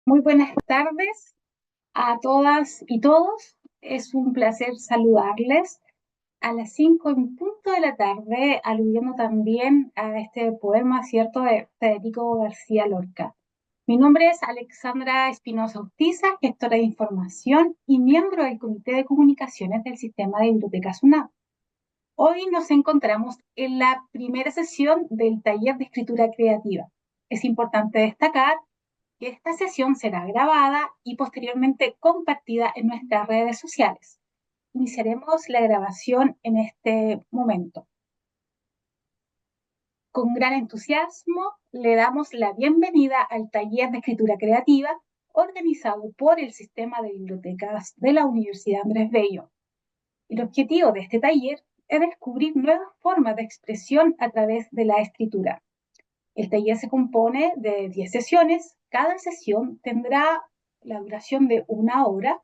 Muy buenas tardes a todas y todos. Es un placer saludarles a las 5 en punto de la tarde, aludiendo también a este poema, ¿cierto?, de Federico García Lorca. Mi nombre es Alexandra Espinosa Urtiza, gestora de información y miembro del Comité de Comunicaciones del Sistema de Bibliotecas UNAM. Hoy nos encontramos en la primera sesión del taller de escritura creativa. Es importante destacar que esta sesión será grabada y posteriormente compartida en nuestras redes sociales. Iniciaremos la grabación en este momento. Con gran entusiasmo le damos la bienvenida al taller de escritura creativa organizado por el Sistema de Bibliotecas de la Universidad Andrés Bello. El objetivo de este taller es descubrir nuevas formas de expresión a través de la escritura. El taller se compone de 10 sesiones. Cada sesión tendrá la duración de 1 hora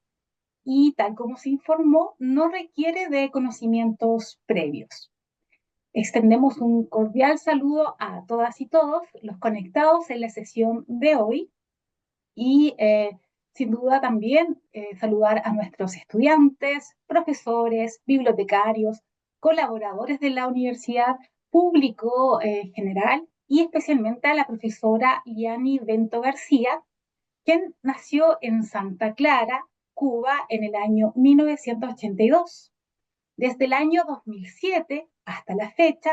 y, tal como se informó, no requiere de conocimientos previos. Extendemos un cordial saludo a todas y todos los conectados en la sesión de hoy y sin duda también saludar a nuestros estudiantes, profesores, bibliotecarios, colaboradores de la universidad, público general y especialmente a la profesora Liani Bento García, quien nació en Santa Clara, Cuba, en el año 1982. Desde el año 2007 hasta la fecha,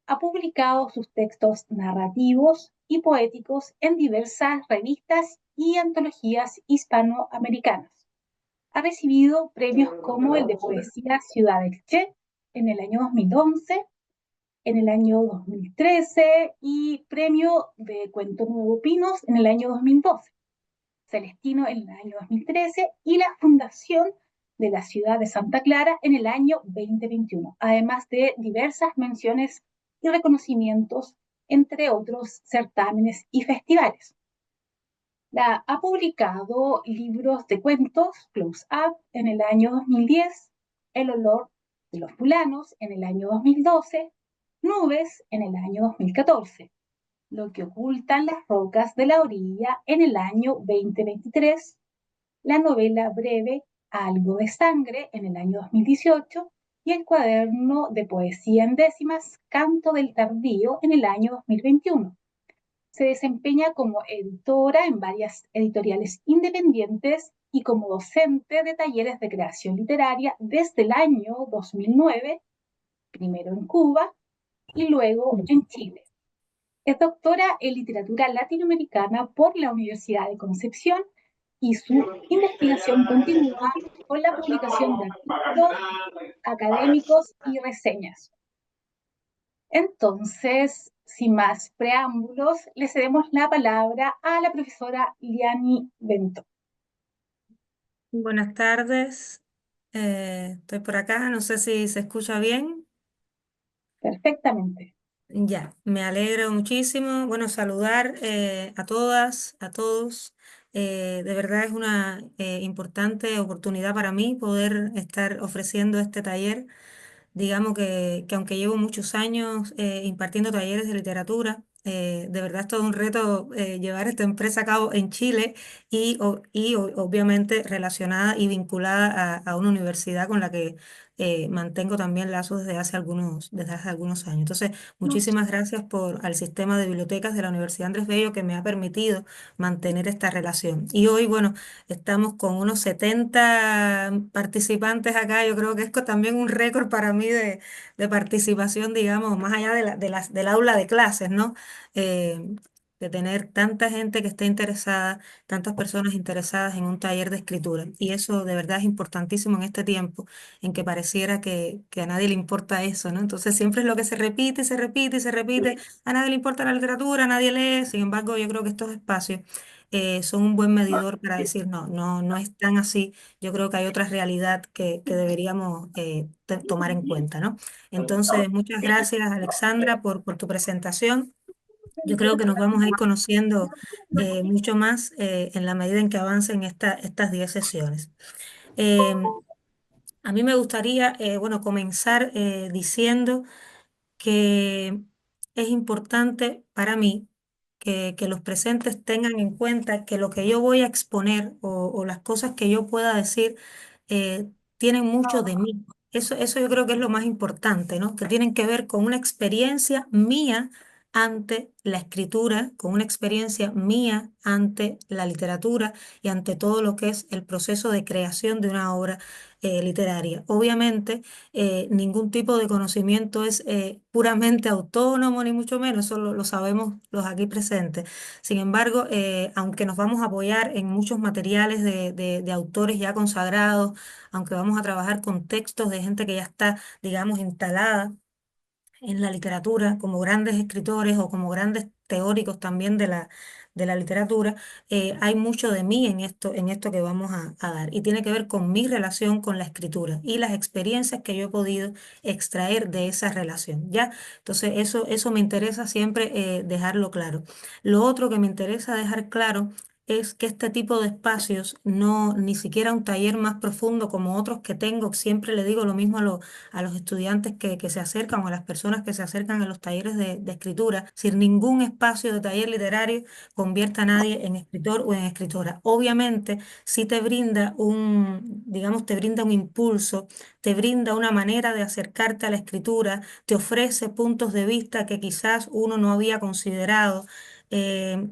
ha publicado sus textos narrativos y poéticos en diversas revistas y antologías hispanoamericanas. Ha recibido premios como el de poesía Ciudad del Che en el año 2011, en el año 2013 y premio de Cuento Nuevo Pinos en el año 2012. Celestino en el año 2013 y la Fundación de la Ciudad de Santa Clara en el año 2021, además de diversas menciones y reconocimientos, entre otros certámenes y festivales. Ha publicado libros de cuentos, Close Up, en el año 2010, El olor de los fulanos en el año 2012, Nubes en el año 2014. Lo que ocultan las rocas de la orilla en el año 2023, la novela breve Algo de sangre en el año 2018 y el cuaderno de poesía en décimas Canto del Tardío en el año 2021. Se desempeña como editora en varias editoriales independientes y como docente de talleres de creación literaria desde el año 2009, primero en Cuba y luego en Chile. Es doctora en literatura latinoamericana por la Universidad de Concepción y su investigación continúa con la publicación de artículos académicos y reseñas. Entonces, sin más preámbulos, le cedemos la palabra a la profesora Liani Bento. Buenas tardes, estoy por acá, no sé si se escucha bien. Perfectamente. Ya, me alegro muchísimo. Bueno, saludar a todas, a todos. De verdad es una importante oportunidad para mí poder estar ofreciendo este taller. Digamos que aunque llevo muchos años impartiendo talleres de literatura, de verdad es todo un reto llevar esta empresa a cabo en Chile obviamente relacionada y vinculada a una universidad con la que mantengo también lazos desde hace algunos años. Entonces, muchísimas gracias al sistema de bibliotecas de la Universidad Andrés Bello que me ha permitido mantener esta relación. Y hoy, bueno, estamos con unos 70 participantes acá. Yo creo que es también un récord para mí de participación, digamos, más allá del aula de clases, ¿no? Eh, de tener tanta gente que esté interesada, tantas personas interesadas en un taller de escritura. Y eso de verdad es importantísimo en este tiempo en que pareciera que a nadie le importa eso, ¿no? Entonces siempre es lo que se repite, y se repite y se repite. A nadie le importa la literatura, a nadie lee. Sin embargo, yo creo que estos espacios son un buen medidor para decir, no, no, no es tan así. Yo creo que hay otra realidad que deberíamos tomar en cuenta, ¿no? Entonces, muchas gracias, Alexandra, por tu presentación. Yo creo que nos vamos a ir conociendo mucho más en la medida en que avancen estas 10 sesiones. Em, a mí me gustaría, bueno, comenzar diciendo que es importante para mí que los presentes tengan en cuenta que lo que yo voy a exponer o las cosas que yo pueda decir eh, tienen mucho de mí. Eso yo creo que es lo más importante, ¿no? Que tienen que ver con una experiencia mía ante la escritura, con una experiencia mía ante la literatura y ante todo lo que es el proceso de creación de una obra literaria. Obviamente, ningún tipo de conocimiento es puramente autónomo, ni mucho menos, eso lo sabemos los aquí presentes. Sin embargo, aunque nos vamos a apoyar en muchos materiales de autores ya consagrados, aunque vamos a trabajar con textos de gente que ya está, digamos, instalada en la literatura como grandes escritores o como grandes teóricos también de la literatura, hay mucho de mí en esto que vamos a dar y tiene que ver con mi relación con la escritura y las experiencias que yo he podido extraer de esa relación, ¿ya? Entonces eso me interesa siempre dejarlo claro. Lo otro que me interesa dejar claro es que este tipo de espacios, no, ni siquiera un taller más profundo como otros que tengo, siempre le digo lo mismo a los estudiantes que se acercan o a las personas que se acercan a los talleres de escritura, sin ningún espacio de taller literario convierta a nadie en escritor o en escritora. Obviamente, si te brinda digamos, te brinda un impulso, te brinda una manera de acercarte a la escritura, te ofrece puntos de vista que quizás uno no había considerado. eh,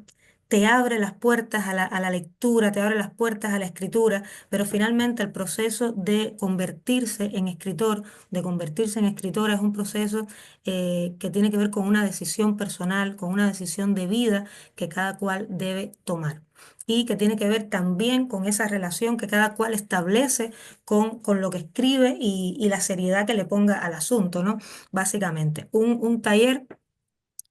Te abre las puertas a la lectura, te abre las puertas a la escritura, pero finalmente el proceso de convertirse en escritor, de convertirse en escritora, es un proceso que tiene que ver con una decisión personal, con una decisión de vida que cada cual debe tomar. Y que tiene que ver también con esa relación que cada cual establece con lo que escribe y la seriedad que le ponga al asunto, ¿no? Básicamente, un taller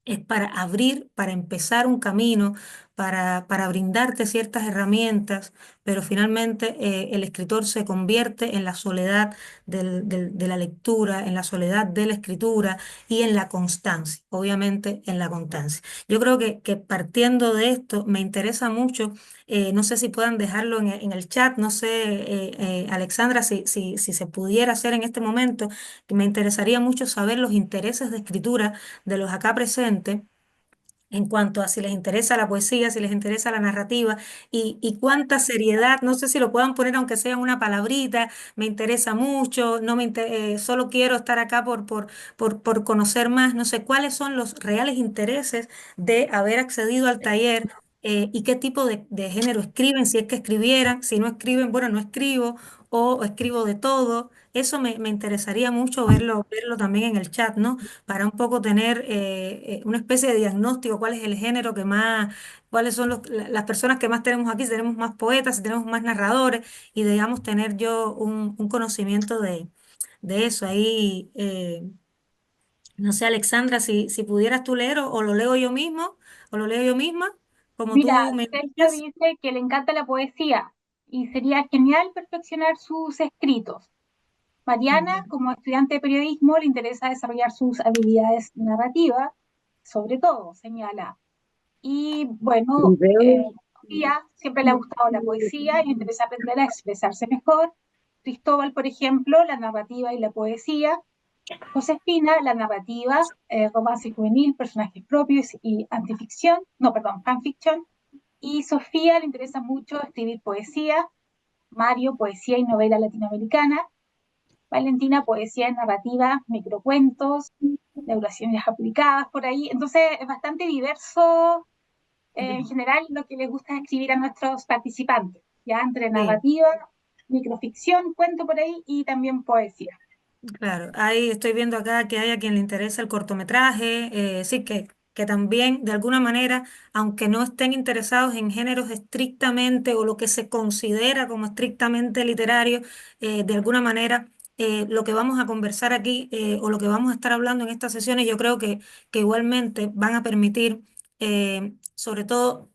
es para abrir, para empezar un camino, para brindarte ciertas herramientas, pero finalmente el escritor se convierte en la soledad de la lectura, en la soledad de la escritura y en la constancia, obviamente en la constancia. Yo creo que partiendo de esto me interesa mucho, no sé si puedan dejarlo en el chat, no sé, Alexandra, si se pudiera hacer en este momento, que me interesaría mucho saber los intereses de escritura de los acá presentes en cuanto a si les interesa la poesía, si les interesa la narrativa y cuánta seriedad, no sé si lo puedan poner aunque sea en una palabrita, me interesa mucho, no solo quiero estar acá por conocer más, no sé cuáles son los reales intereses de haber accedido al taller. Y qué tipo de género escriben, si es que escribieran, si no escriben, bueno, no escribo, o escribo de todo. Eso me interesaría mucho verlo también en el chat, ¿no? Para un poco tener una especie de diagnóstico, cuál es el género que más, cuáles son las personas que más tenemos aquí, si tenemos más poetas, si tenemos más narradores, y digamos tener yo un conocimiento de eso. Ahí, no sé, Alexandra, si pudieras tú leer o lo leo yo mismo, o lo leo yo misma, como Mira, tú me Sergio indicas. dice que le encanta la poesía y sería genial perfeccionar sus escritos. Mariana, Ya. como estudiante de periodismo, le interesa desarrollar sus habilidades narrativas, sobre todo, señala. Y bueno, Sofía siempre le ha gustado la poesía y le interesa aprender a expresarse mejor. Cristóbal, por ejemplo, la narrativa y la poesía. Josefina, la narrativa, romance juvenil, personajes propios y antificción, no, perdón, fanfiction. Y Sofía le interesa mucho escribir poesía. Mario, poesía y novela latinoamericana. Valentina, poesía y narrativa, microcuentos, neurociencias aplicadas por ahí. Entonces es bastante diverso en general lo que les gusta escribir a nuestros participantes, ya entre Sí. narrativa, microficción, cuento por ahí y también poesía. Claro, ahí estoy viendo acá que hay a quien le interesa el cortometraje, sí, que también de alguna manera, aunque no estén interesados en géneros estrictamente o lo que se considera como estrictamente literario, de alguna manera lo que vamos a conversar aquí o lo que vamos a estar hablando en estas sesiones, yo creo que igualmente van a permitir, sobre todo,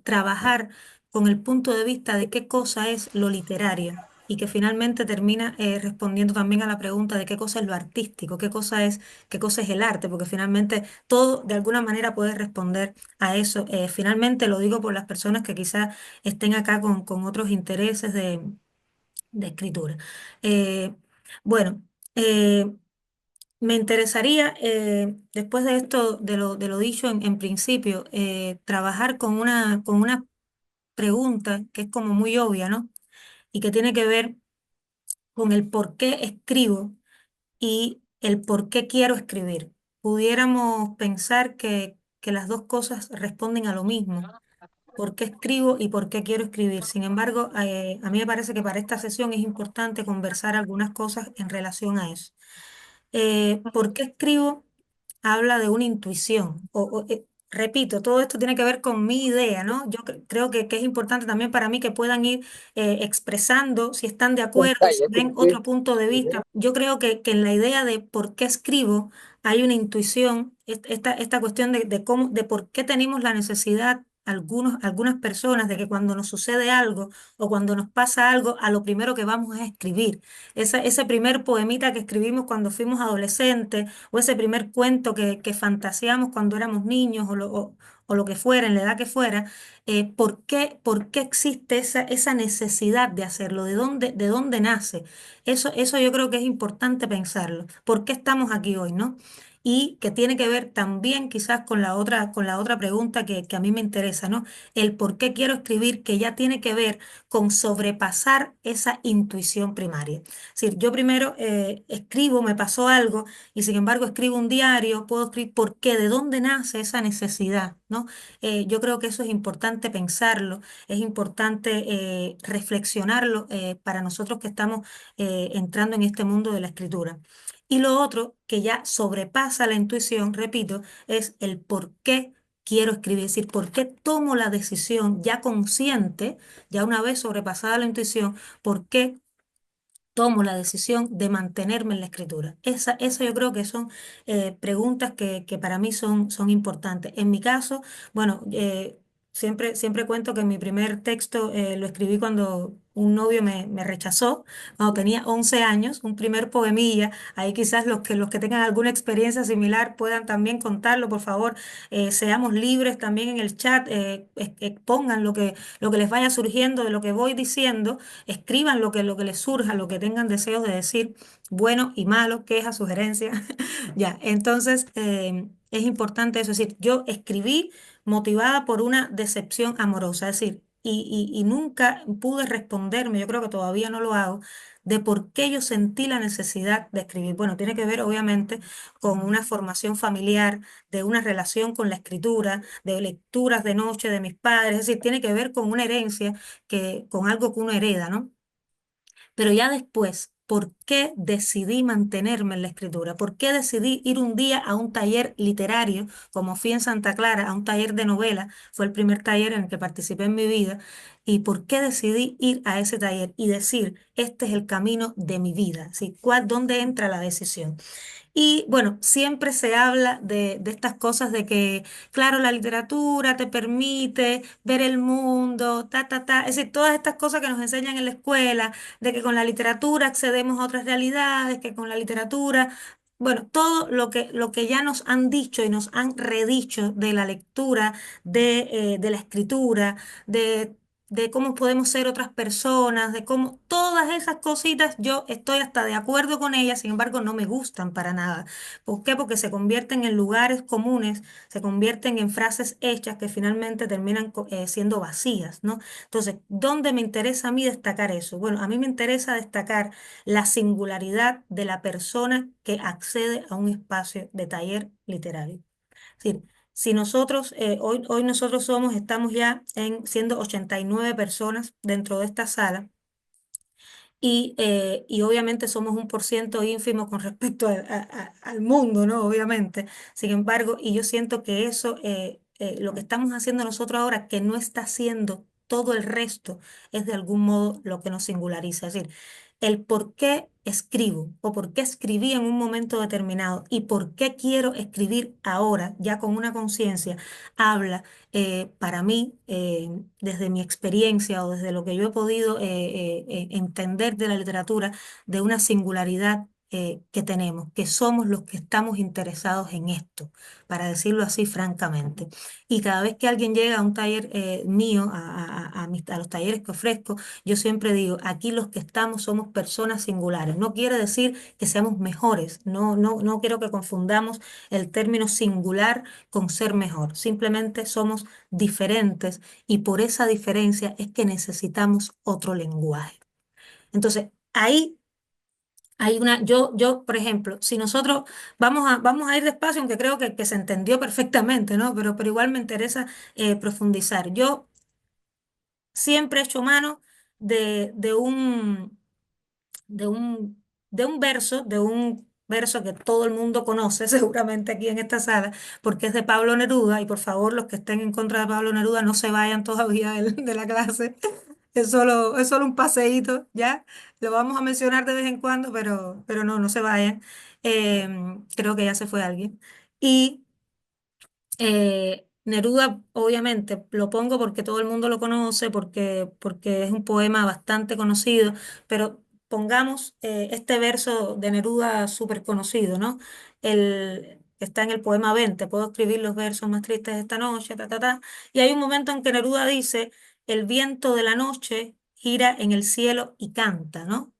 trabajar con el punto de vista de qué cosa es lo literario y que finalmente termina respondiendo también a la pregunta de qué cosa es lo artístico, qué cosa es el arte, porque finalmente todo de alguna manera puede responder a eso. Finalmente lo digo por las personas que quizás estén acá con otros intereses de escritura. Eh, bueno, eh, Me interesaría, después de esto, de lo dicho en principio, trabajar con una pregunta que es como muy obvia, ¿no? Y que tiene que ver con el por qué escribo y el por qué quiero escribir. Pudiéramos pensar que las dos cosas responden a lo mismo, por qué escribo y por qué quiero escribir. Sin embargo, a mí me parece que para esta sesión es importante conversar algunas cosas en relación a eso. ¿Por qué escribo? Habla de una intuición. Repito, todo esto tiene que ver con mi idea, ¿no? Yo creo que es importante también para mí que puedan ir expresando si están de acuerdo, si ven otro punto de vista. Yo creo que en la idea de por qué escribo hay una intuición, esta cuestión de cómo, de por qué tenemos la necesidad. Algunas personas de que cuando nos sucede algo o cuando nos pasa algo, a lo primero que vamos es a escribir. Ese primer poemita que escribimos cuando fuimos adolescentes, o ese primer cuento que fantaseamos cuando éramos niños, o lo que fuera, en la edad que fuera, por qué existe esa necesidad de hacerlo? De dónde nace? Eso yo creo que es importante pensarlo. ¿Por qué estamos aquí hoy, no? Y que tiene que ver también quizás con la otra pregunta que a mí me interesa, ¿no? El por qué quiero escribir, que ya tiene que ver con sobrepasar esa intuición primaria. Es decir, yo primero escribo, me pasó algo, y sin embargo escribo un diario, puedo escribir por qué, de dónde nace esa necesidad, ¿no? Yo creo que eso es importante pensarlo, es importante reflexionarlo para nosotros que estamos entrando en este mundo de la escritura. Y lo otro que ya sobrepasa la intuición, repito, es el por qué quiero escribir, es decir, por qué tomo la decisión ya consciente, ya una vez sobrepasada la intuición, por qué tomo la decisión de mantenerme en la escritura. Esa yo creo que son preguntas que para mí son importantes. En mi caso, bueno, siempre cuento que mi primer texto lo escribí cuando un novio me rechazó, cuando tenía 11 años, un primer poemilla. Ahí quizás los que tengan alguna experiencia similar puedan también contarlo, por favor. Seamos libres también en el chat, expongan lo que les vaya surgiendo de lo que voy diciendo. Escriban lo que les surja, lo que tengan deseos de decir, bueno y malo, quejas, sugerencias. Ya, entonces es importante eso. Es decir, yo escribí motivada por una decepción amorosa, es decir, y nunca pude responderme, yo creo que todavía no lo hago, de por qué yo sentí la necesidad de escribir. Bueno, tiene que ver obviamente con una formación familiar, de una relación con la escritura, de lecturas de noche de mis padres, es decir, tiene que ver con una herencia, con algo que uno hereda, ¿no? Pero ya después, ¿por qué decidí mantenerme en la escritura? ¿Por qué decidí ir un día a un taller literario, como fui en Santa Clara, a un taller de novela? Fue el primer taller en el que participé en mi vida. ¿Y por qué decidí ir a ese taller y decir, este es el camino de mi vida? ¿Sí? ¿Dónde entra la decisión? Y bueno, siempre se habla de estas cosas de que, claro, la literatura te permite ver el mundo, es decir, todas estas cosas que nos enseñan en la escuela, de que con la literatura accedemos a otras realidades, que con la literatura, bueno, todo lo que ya nos han dicho y nos han redicho de la lectura, de la escritura, de de cómo podemos ser otras personas, de cómo todas esas cositas yo estoy hasta de acuerdo con ellas, sin embargo no me gustan para nada. ¿Por qué? Porque se convierten en lugares comunes, se convierten en frases hechas que finalmente terminan siendo vacías, ¿no? Entonces, ¿dónde me interesa a mí destacar eso? Bueno, a mí me interesa destacar la singularidad de la persona que accede a un espacio de taller literario. Es decir, si nosotros, hoy nosotros estamos ya siendo 89 personas dentro de esta sala, y obviamente somos un por ciento ínfimo con respecto al mundo, ¿no? Obviamente. Sin embargo, y yo siento que eso, lo que estamos haciendo nosotros ahora, que no está haciendo todo el resto, es de algún modo lo que nos singulariza. Es decir, el por qué escribo o por qué escribí en un momento determinado y por qué quiero escribir ahora, ya con una conciencia, habla para mí, desde mi experiencia o desde lo que yo he podido entender de la literatura, de una singularidad que tenemos, que somos los que estamos interesados en esto, para decirlo así francamente. Y cada vez que alguien llega a un taller mío, a los talleres que ofrezco, yo siempre digo, aquí los que estamos somos personas singulares. No quiere decir que seamos mejores, no quiero que confundamos el término singular con ser mejor. Simplemente somos diferentes y por esa diferencia es que necesitamos otro lenguaje. Entonces, ahí hay una, por ejemplo, si nosotros vamos a ir despacio, aunque creo que se entendió perfectamente, ¿no? Pero igual me interesa profundizar. Yo siempre he hecho mano de, de un, de un, de un verso que todo el mundo conoce seguramente aquí en esta sala, porque es de Pablo Neruda, y por favor los que estén en contra de Pablo Neruda no se vayan todavía de la clase, es solo un paseíto, ¿ya? Lo vamos a mencionar de vez en cuando, pero no se vayan. Creo que ya se fue alguien. Y Neruda, obviamente, lo pongo porque todo el mundo lo conoce, porque es un poema bastante conocido, pero pongamos este verso de Neruda súper conocido, ¿no? Que está en el poema 20, puedo escribir los versos más tristes de esta noche, ta, ta, ta. Y hay un momento en que Neruda dice, el viento de la noche gira en el cielo y canta, ¿no?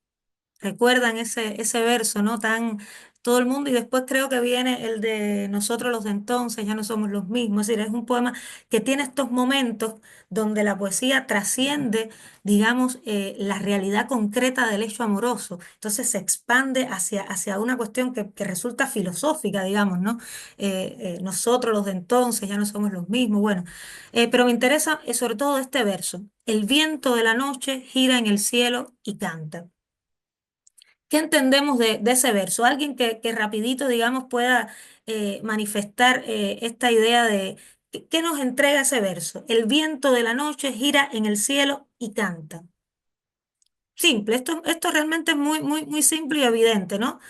Recuerdan ese verso, ¿no? Tan todo el mundo, y después creo que viene el de nosotros los de entonces, ya no somos los mismos. Es decir, es un poema que tiene estos momentos donde la poesía trasciende, digamos, la realidad concreta del hecho amoroso. Entonces se expande hacia una cuestión que resulta filosófica, digamos, ¿no? Nosotros los de entonces, ya no somos los mismos. Bueno, pero me interesa sobre todo este verso. El viento de la noche gira en el cielo y canta. ¿Qué entendemos de ese verso? Alguien que rapidito, digamos, pueda manifestar esta idea de ¿qué nos entrega ese verso? El viento de la noche gira en el cielo y canta. Simple, esto realmente es muy simple y evidente, ¿no?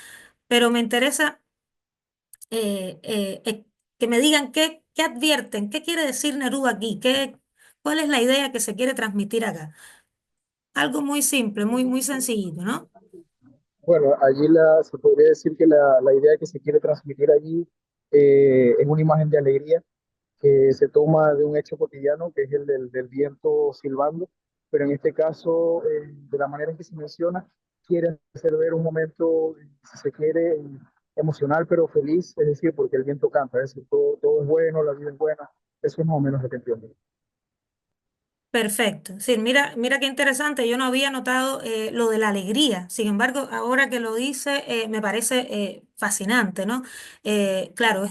Pero me interesa que me digan qué advierten, qué quiere decir Neruda aquí, cuál es la idea que se quiere transmitir acá. Algo muy simple, muy sencillito, ¿no? Bueno, allí se podría decir que la idea que se quiere transmitir allí es una imagen de alegría que se toma de un hecho cotidiano, que es el del viento silbando, pero en este caso, de la manera en que se menciona, quiere hacer ver un momento, si se quiere, emocional, pero feliz, es decir, porque el viento canta, es decir, todo es bueno, la vida es buena, eso es más o menos lo que entiendo. Perfecto. Sí, mira qué interesante. Yo no había notado lo de la alegría. Sin embargo, ahora que lo dice, me parece fascinante, ¿no? Claro,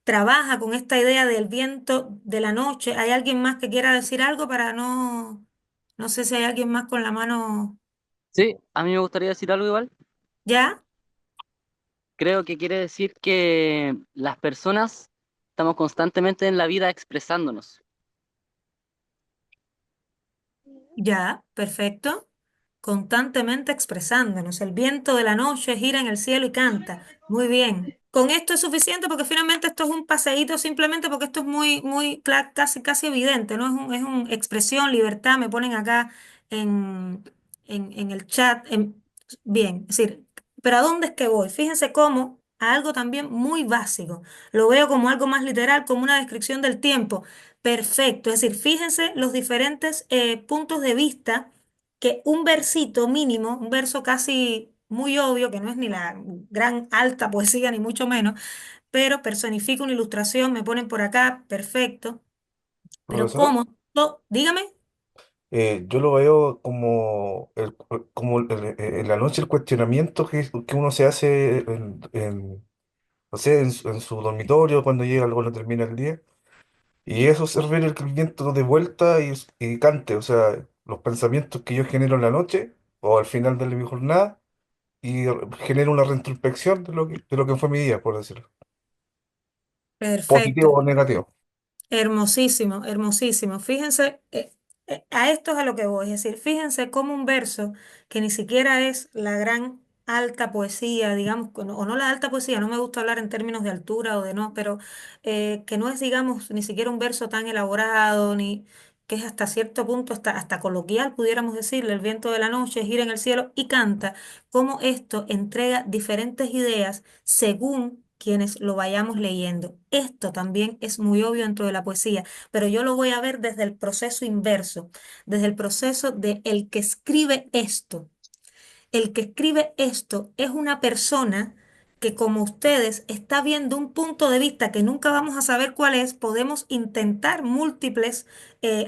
trabaja con esta idea del viento de la noche. ¿Hay alguien más que quiera decir algo para no sé si hay alguien más con la mano Sí, a mí me gustaría decir algo igual. ya? Creo que quiere decir que las personas estamos constantemente en la vida expresándonos. Ya, perfecto. Constantemente expresándonos. El viento de la noche gira en el cielo y canta. Muy bien. Con esto es suficiente porque finalmente esto es un paseíto simplemente porque esto es casi evidente, ¿no? Es una expresión, libertad, me ponen acá en, en el chat. Bien, es decir, pero ¿a dónde es que voy? Fíjense cómo a algo también muy básico. Lo veo como algo más literal, como una descripción del tiempo. Perfecto. Es decir, fíjense los diferentes puntos de vista que un versito mínimo, un verso casi muy obvio, que no es ni la gran alta poesía, ni mucho menos, pero personifica una ilustración, me ponen por acá, perfecto. Pero Profesora, ¿cómo? Dígame. yo lo veo como, en la noche el cuestionamiento que uno se hace no sé, en su dormitorio cuando llega, cuando termina el día, y eso servir el viento de vuelta y cante, o sea, los pensamientos que yo genero en la noche o al final de mi jornada y genero una reintrospección de lo que fue mi día, por decirlo, Perfecto. positivo o negativo. Hermosísimo, hermosísimo. Fíjense, a esto es a lo que voy, es decir, fíjense cómo un verso que ni siquiera es la gran alta poesía, digamos, o no la alta poesía, no me gusta hablar en términos de altura o de no, pero que no es, digamos, ni siquiera un verso tan elaborado, que es hasta cierto punto, hasta coloquial, pudiéramos decirle, el viento de la noche gira en el cielo y canta, cómo esto entrega diferentes ideas según quienes lo vayamos leyendo. Esto también es muy obvio dentro de la poesía, pero yo lo voy a ver desde el proceso inverso, desde el proceso de el que escribe esto. El que escribe esto es una persona que, como ustedes, está viendo un punto de vista que nunca vamos a saber cuál es. Podemos intentar múltiples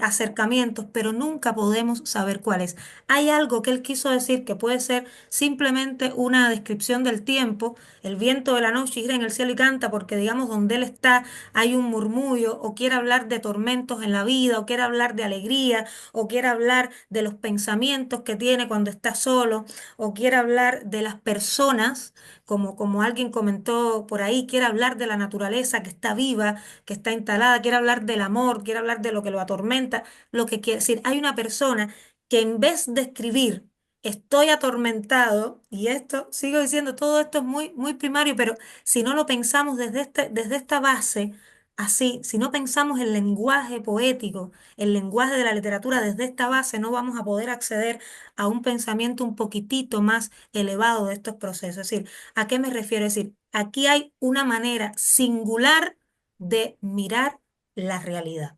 acercamientos, pero nunca podemos saber cuál es. Hay algo que él quiso decir que puede ser simplemente una descripción del tiempo. El viento de la noche gira en el cielo y canta porque, digamos, donde él está hay un murmullo, o quiere hablar de tormentos en la vida, o quiere hablar de alegría, o quiere hablar de los pensamientos que tiene cuando está solo, o quiere hablar de las personas, como alguien comentó por ahí, quiere hablar de la naturaleza que está viva, que está instalada, quiere hablar del amor, quiere hablar de lo que lo atormenta, lo que quiere decir. Hay una persona que en vez de escribir estoy atormentado, y esto, sigo diciendo, todo esto es muy, muy primario, pero si no lo pensamos desde esta base, así, si no pensamos el lenguaje poético, el lenguaje de la literatura desde esta base, no vamos a poder acceder a un pensamiento un poquitito más elevado de estos procesos. Es decir, ¿a qué me refiero? Es decir, aquí hay una manera singular de mirar la realidad.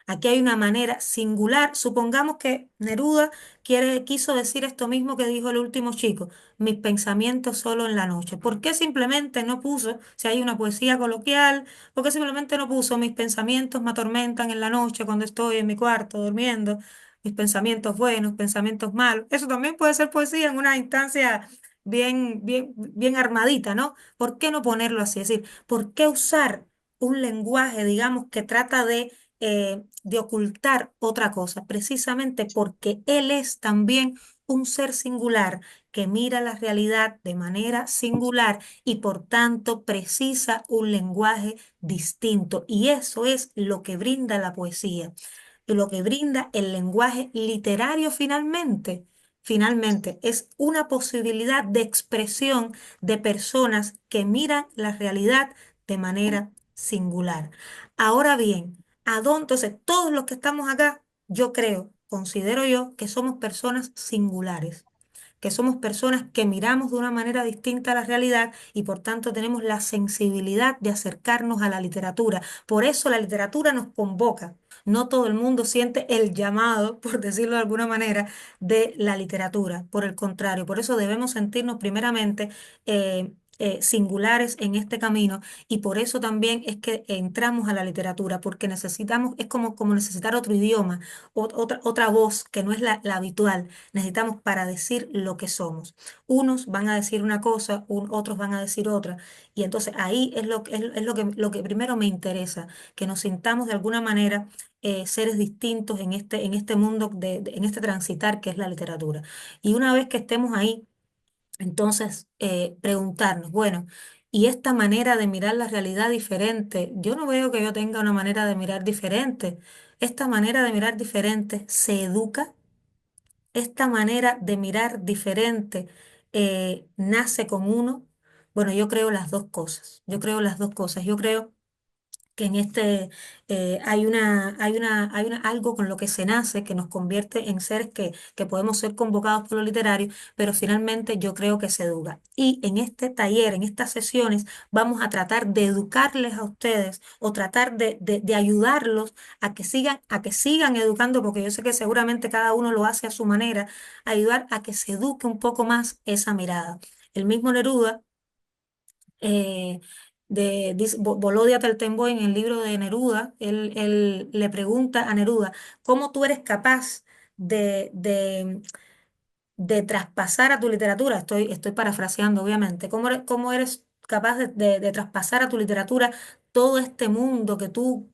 Aquí hay una manera singular. Supongamos que Neruda quiso decir esto mismo que dijo el último chico, mis pensamientos solo en la noche. ¿Por qué simplemente no puso, si hay una poesía coloquial, por qué simplemente no puso mis pensamientos me atormentan en la noche cuando estoy en mi cuarto durmiendo? Mis pensamientos buenos, pensamientos malos. Eso también puede ser poesía en una instancia bien, bien, bien armadita, ¿no? ¿Por qué no ponerlo así? Es decir, ¿por qué usar un lenguaje, digamos, que trata de ocultar otra cosa? Precisamente porque él es también un ser singular que mira la realidad de manera singular y por tanto precisa un lenguaje distinto. Y eso es lo que brinda la poesía, y lo que brinda el lenguaje literario finalmente. Finalmente, es una posibilidad de expresión de personas que miran la realidad de manera singular. Ahora bien, entonces todos los que estamos acá, yo creo, considero yo que somos personas singulares, que somos personas que miramos de una manera distinta a la realidad y por tanto tenemos la sensibilidad de acercarnos a la literatura. Por eso la literatura nos convoca. No todo el mundo siente el llamado, por decirlo de alguna manera, de la literatura. Por el contrario, por eso debemos sentirnos primeramente singulares en este camino, y por eso también es que entramos a la literatura, porque necesitamos, es como necesitar otro idioma, otra voz que no es la habitual. Necesitamos para decir lo que somos. Unos van a decir una cosa, otros van a decir otra. Y entonces ahí es lo que primero me interesa, que nos sintamos de alguna manera seres distintos en este mundo, en este transitar que es la literatura. Y una vez que estemos ahí, entonces preguntarnos, bueno, ¿y esta manera de mirar la realidad diferente? Yo no veo que yo tenga una manera de mirar diferente. Esta manera de mirar diferente se educa. Esta manera de mirar diferente nace con uno. Bueno, yo creo las dos cosas. Yo creo las dos cosas. Yo creo que en este hay algo con lo que se nace que nos convierte en seres que podemos ser convocados por lo literario, pero finalmente yo creo que se educa. Y en este taller, en estas sesiones, vamos a tratar de educarles a ustedes, o tratar de ayudarlos a que sigan educando, porque yo sé que seguramente cada uno lo hace a su manera, ayudar a que se eduque un poco más esa mirada. El mismo Neruda, eh, dice, Volodya Teltenboy, en el libro de Neruda, él le pregunta a Neruda, ¿cómo tú eres capaz de traspasar a tu literatura? Estoy parafraseando, obviamente. ¿Cómo eres capaz de traspasar a tu literatura todo este mundo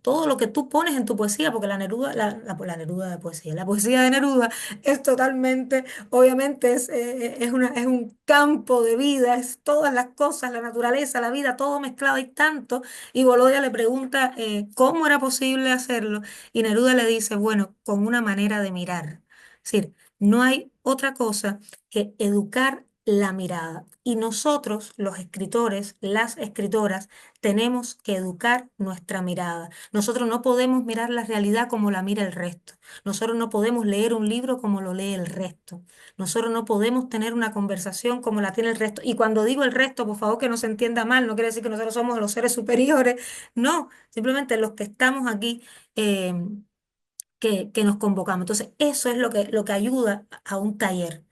todo lo que tú pones en tu poesía? Porque la Neruda, la Neruda de poesía, la poesía de Neruda es totalmente, obviamente, es un campo de vida, es todas las cosas, la naturaleza, la vida, todo mezclado y tanto. Y Volodya le pregunta cómo era posible hacerlo, y Neruda le dice, bueno, con una manera de mirar. Es decir, no hay otra cosa que educar la mirada. Y nosotros, los escritores, las escritoras, tenemos que educar nuestra mirada. Nosotros no podemos mirar la realidad como la mira el resto. Nosotros no podemos leer un libro como lo lee el resto. Nosotros no podemos tener una conversación como la tiene el resto. Y cuando digo el resto, por favor que no se entienda mal, no quiere decir que nosotros somos los seres superiores. No, simplemente los que estamos aquí. eh, que nos convocamos. Entonces, eso es lo que ayuda a un taller.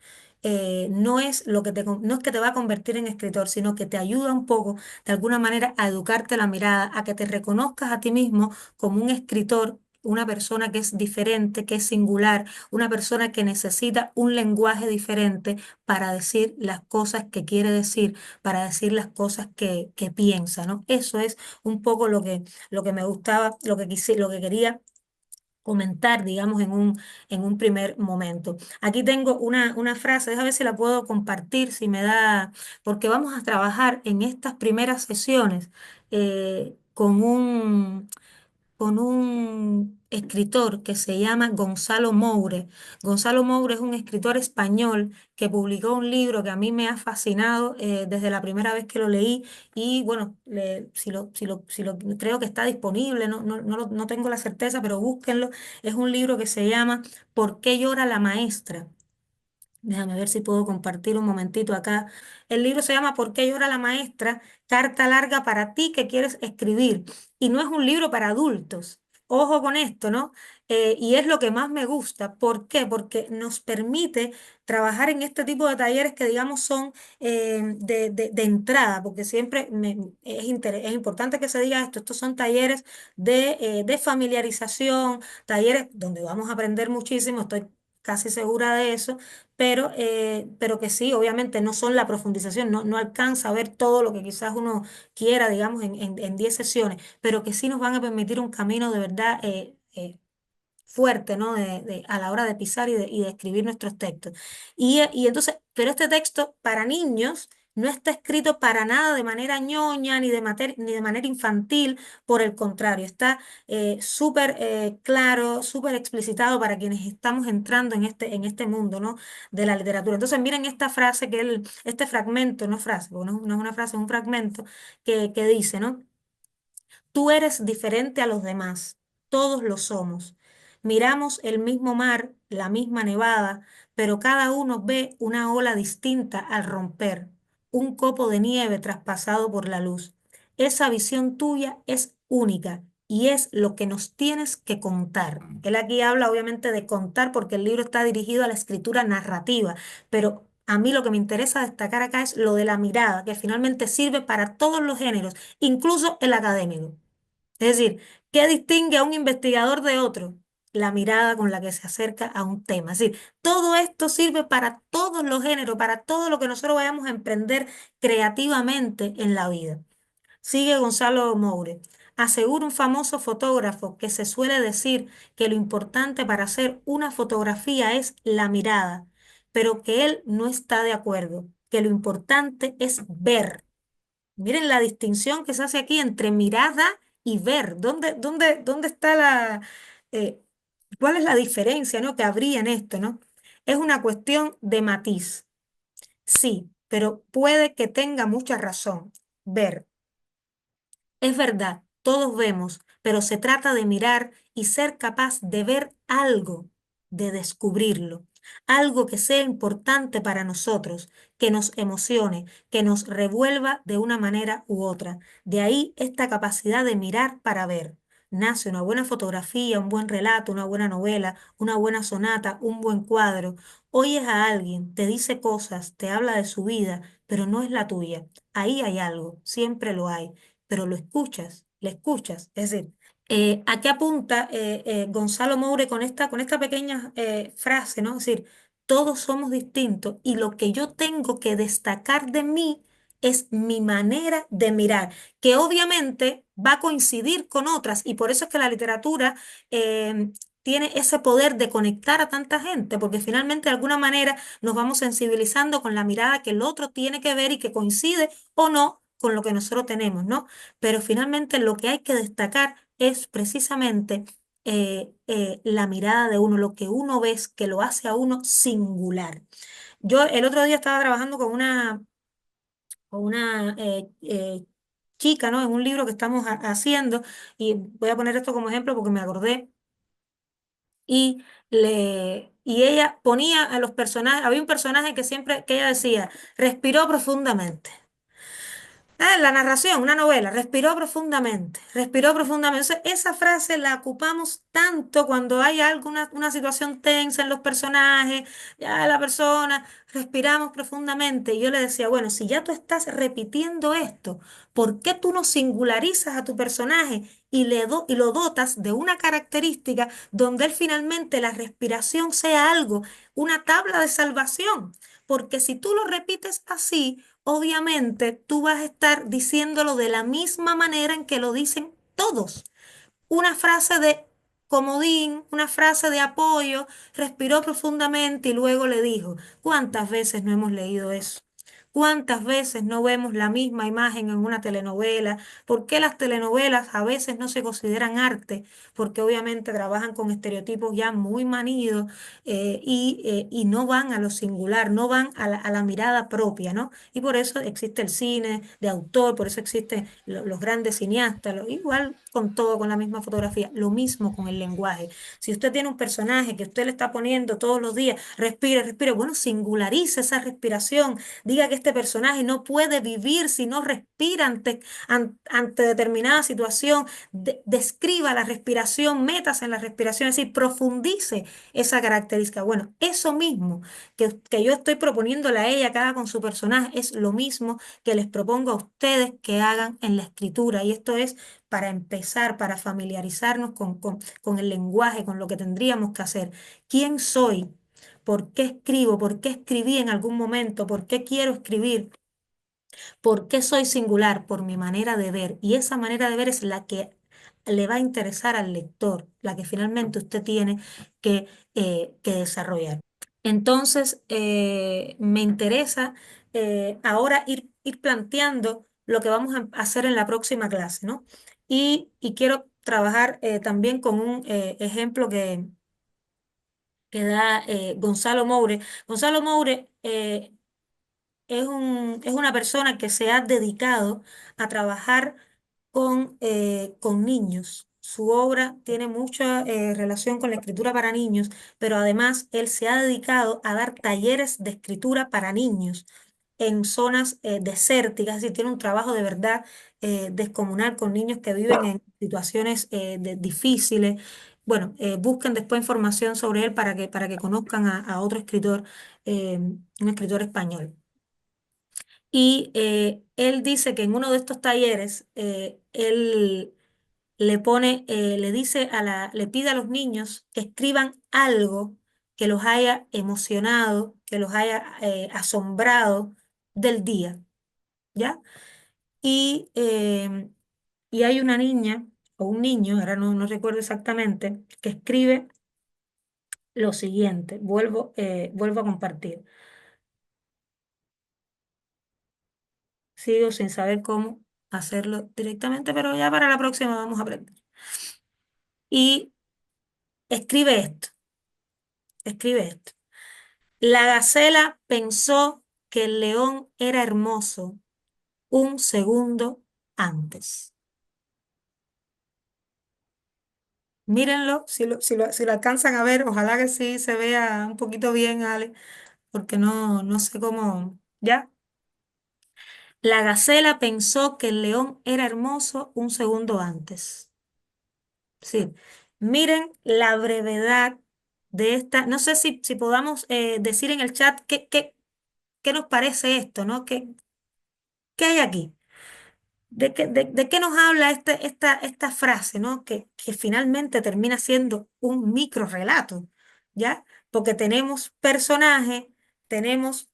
No es no es que te va a convertir en escritor, sino que te ayuda un poco, de alguna manera, a educarte la mirada, a que te reconozcas a ti mismo como un escritor, una persona que es diferente, que es singular, una persona que necesita un lenguaje diferente para decir las cosas que quiere decir, para decir las cosas que piensa, ¿no? Eso es un poco lo que me gustaba, lo que quería comentar, digamos, en un primer momento. Aquí tengo una frase, déjame ver si la puedo compartir, si me da, porque vamos a trabajar en estas primeras sesiones con un escritor que se llama Gonzalo Moure. Gonzalo Moure es un escritor español que publicó un libro que a mí me ha fascinado desde la primera vez que lo leí y bueno, creo que está disponible, no tengo la certeza, pero búsquenlo. Es un libro que se llama ¿Por qué llora la maestra? Déjame ver si puedo compartir un momentito acá. El libro se llama ¿Por qué llora la maestra? Carta larga para ti que quieres escribir. Y no es un libro para adultos. Ojo con esto, ¿no? Y es lo que más me gusta. ¿Por qué? Porque nos permite trabajar en este tipo de talleres que, digamos, son de entrada, porque siempre es importante que se diga esto. Estos son talleres de familiarización, talleres donde vamos a aprender muchísimo. Estoy casi segura de eso, pero que sí, obviamente no son la profundización, no alcanza a ver todo lo que quizás uno quiera, digamos, en 10 sesiones, pero que sí nos van a permitir un camino de verdad fuerte, ¿no? A la hora de pisar y de escribir nuestros textos. Y entonces, pero este texto para niños no está escrito para nada de manera ñoña ni de manera infantil, por el contrario, está súper claro, súper explicitado para quienes estamos entrando en este mundo, ¿no? De la literatura. Entonces, miren esta frase este fragmento, no frase, porque no es una frase, es un fragmento que dice, ¿no? Tú eres diferente a los demás, todos lo somos. Miramos el mismo mar, la misma nevada, pero cada uno ve una ola distinta al romper, un copo de nieve traspasado por la luz. Esa visión tuya es única y es lo que nos tienes que contar. Él aquí habla obviamente de contar porque el libro está dirigido a la escritura narrativa, pero a mí lo que me interesa destacar acá es lo de la mirada, que finalmente sirve para todos los géneros, incluso el académico. Es decir, ¿qué distingue a un investigador de otro? La mirada con la que se acerca a un tema. Es decir, todo esto sirve para todos los géneros, para todo lo que nosotros vayamos a emprender creativamente en la vida. Sigue Gonzalo Moure. Asegura un famoso fotógrafo que se suele decir que lo importante para hacer una fotografía es la mirada, pero que él no está de acuerdo, que lo importante es ver. Miren la distinción que se hace aquí entre mirada y ver. ¿Dónde está eh, cuál es la diferencia, ¿no? que habría en esto, ¿no? Es una cuestión de matiz. Sí, pero puede que tenga mucha razón. Ver. Es verdad, todos vemos, pero se trata de mirar y ser capaz de ver algo, de descubrirlo, algo que sea importante para nosotros, que nos emocione, que nos revuelva de una manera u otra. De ahí esta capacidad de mirar para ver. Nace una buena fotografía, un buen relato, una buena novela, una buena sonata, un buen cuadro. Oyes a alguien, te dice cosas, te habla de su vida, pero no es la tuya. Ahí hay algo, siempre lo hay, pero lo escuchas, le escuchas. Es decir, ¿a qué apunta Gonzalo Moure con esta pequeña frase, ¿no? Es decir, todos somos distintos y lo que yo tengo que destacar de mí es mi manera de mirar, que obviamente va a coincidir con otras y por eso es que la literatura tiene ese poder de conectar a tanta gente, porque finalmente de alguna manera nos vamos sensibilizando con la mirada que el otro tiene que ver y que coincide o no con lo que nosotros tenemos, ¿no? Pero finalmente lo que hay que destacar es precisamente la mirada de uno, lo que uno ve, que lo hace a uno singular. Yo el otro día estaba trabajando con una chica, ¿no? En un libro que estamos haciendo, y voy a poner esto como ejemplo porque me acordé, y ella ponía a los personajes, había un personaje que siempre, que ella decía, respiró profundamente. La narración, una novela, respiró profundamente. Esa frase la ocupamos tanto cuando hay alguna una situación tensa en los personajes, ya la persona, respiramos profundamente. Y yo le decía, bueno, si ya tú estás repitiendo esto, ¿por qué tú no singularizas a tu personaje y lo dotas de una característica donde él finalmente la respiración sea algo, una tabla de salvación? Porque si tú lo repites así, obviamente tú vas a estar diciéndolo de la misma manera en que lo dicen todos. Una frase de comodín, una frase de apoyo, respiró profundamente y luego le dijo, ¿cuántas veces no hemos leído eso? ¿Cuántas veces no vemos la misma imagen en una telenovela? ¿Por qué las telenovelas a veces no se consideran arte? Porque obviamente trabajan con estereotipos ya muy manidos, y no van a lo singular, no van a la mirada propia, ¿no? Y por eso existe el cine de autor, por eso existen los grandes cineastas, igual con todo, con la misma fotografía, lo mismo con el lenguaje. Si usted tiene un personaje que usted le está poniendo todos los días, respire, respire, bueno, singularice esa respiración, diga que este personaje no puede vivir si no respira ante determinada situación, describa la respiración, métase en la respiración, es decir, profundice esa característica. Bueno, eso mismo que yo estoy proponiéndole a ella que haga con su personaje es lo mismo que les propongo a ustedes que hagan en la escritura. Y esto es para empezar, para familiarizarnos con el lenguaje, con lo que tendríamos que hacer. ¿Quién soy? ¿Por qué escribo? ¿Por qué escribí en algún momento? ¿Por qué quiero escribir? ¿Por qué soy singular? Por mi manera de ver. Y esa manera de ver es la que le va a interesar al lector, la que finalmente usted tiene que desarrollar. Entonces, me interesa ahora ir planteando lo que vamos a hacer en la próxima clase, ¿no? Y quiero trabajar también con un ejemplo que da Gonzalo Moure. Gonzalo Moure es una persona que se ha dedicado a trabajar con niños. Su obra tiene mucha relación con la escritura para niños, pero además él se ha dedicado a dar talleres de escritura para niños en zonas desérticas, es decir, tiene un trabajo de verdad descomunal con niños que viven en situaciones difíciles. Bueno, busquen después información sobre él para que conozcan a otro escritor, un escritor español. Y él dice que en uno de estos talleres, él le dice le pide a los niños que escriban algo que los haya emocionado, que los haya asombrado del día, ¿ya? Y, eh, y hay una niña o un niño, ahora no recuerdo exactamente, que escribe lo siguiente. Vuelvo a compartir. Sigo sin saber cómo hacerlo directamente, pero ya para la próxima vamos a aprender. Y escribe esto, escribe esto. La gacela pensó que el león era hermoso un segundo antes. Mírenlo, si lo alcanzan a ver, ojalá que sí se vea un poquito bien, Ale, porque no sé cómo, ¿ya? La gacela pensó que el león era hermoso un segundo antes. Sí, miren la brevedad de esta. No sé si podamos decir en el chat qué nos parece esto, ¿no? ¿Qué hay aquí? ¿De qué nos habla esta frase, ¿no? Que finalmente termina siendo un micro relato, ¿ya? Porque tenemos personajes, tenemos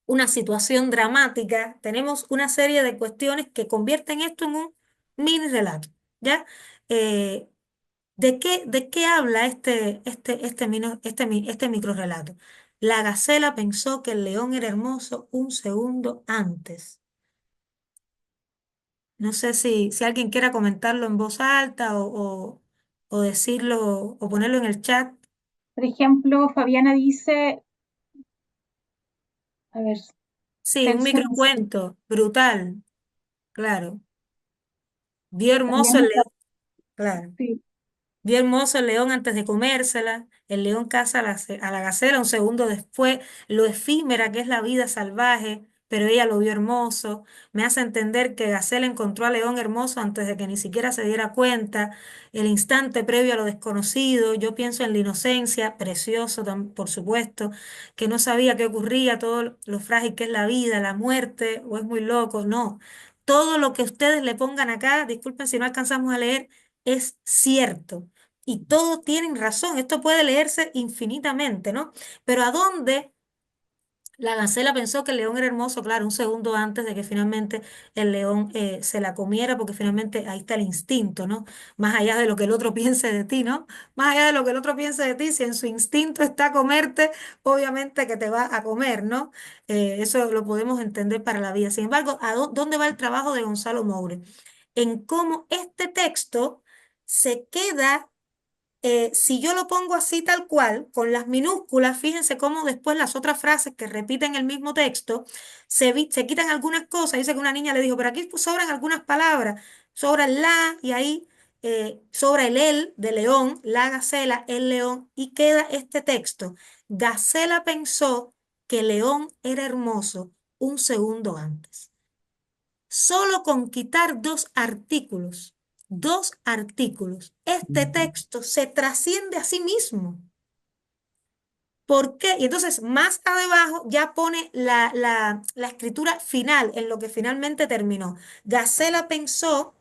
una situación dramática, tenemos una serie de cuestiones que convierten esto en un mini relato, ¿ya? Eh, ¿De qué habla este microrrelato? La gacela pensó que el león era hermoso un segundo antes. No sé si alguien quiera comentarlo en voz alta o decirlo o ponerlo en el chat. Por ejemplo, Fabiana dice, A ver, Sí, un pensemos. microcuento brutal, claro. Vio También hermoso el león, claro. sí, Vio hermoso el león antes de comérsela. El león caza a la gacela un segundo después. Lo efímera que es la vida salvaje, pero ella lo vio hermoso. Me hace entender que Gacela encontró al león hermoso antes de que ni siquiera se diera cuenta. El instante previo a lo desconocido. Yo pienso en la inocencia, precioso, por supuesto, que no sabía qué ocurría, todo lo frágil que es la vida, la muerte, o es muy loco. No. Todo lo que ustedes le pongan acá, disculpen si no alcanzamos a leer, es cierto. Y todos tienen razón, esto puede leerse infinitamente, ¿no? Pero ¿a dónde la gacela pensó que el león era hermoso? Claro, un segundo antes de que finalmente el león se la comiera, porque finalmente ahí está el instinto, ¿no? Más allá de lo que el otro piense de ti, ¿no? Más allá de lo que el otro piense de ti, si en su instinto está comerte, obviamente que te va a comer, ¿no? Eso lo podemos entender para la vida. Sin embargo, ¿dónde va el trabajo de Gonzalo Moure? En cómo este texto se queda, si yo lo pongo así tal cual, con las minúsculas, fíjense cómo después las otras frases que repiten el mismo texto, se quitan algunas cosas. Dice que una niña le dijo, pero aquí sobran algunas palabras, sobra el la y ahí sobra el él de león, la gacela, el león, y queda este texto. Gacela pensó que león era hermoso un segundo antes. Solo con quitar dos artículos, este texto se trasciende a sí mismo. ¿Por qué? Y entonces más abajo ya pone la escritura final, en lo que finalmente terminó. Gacela pensó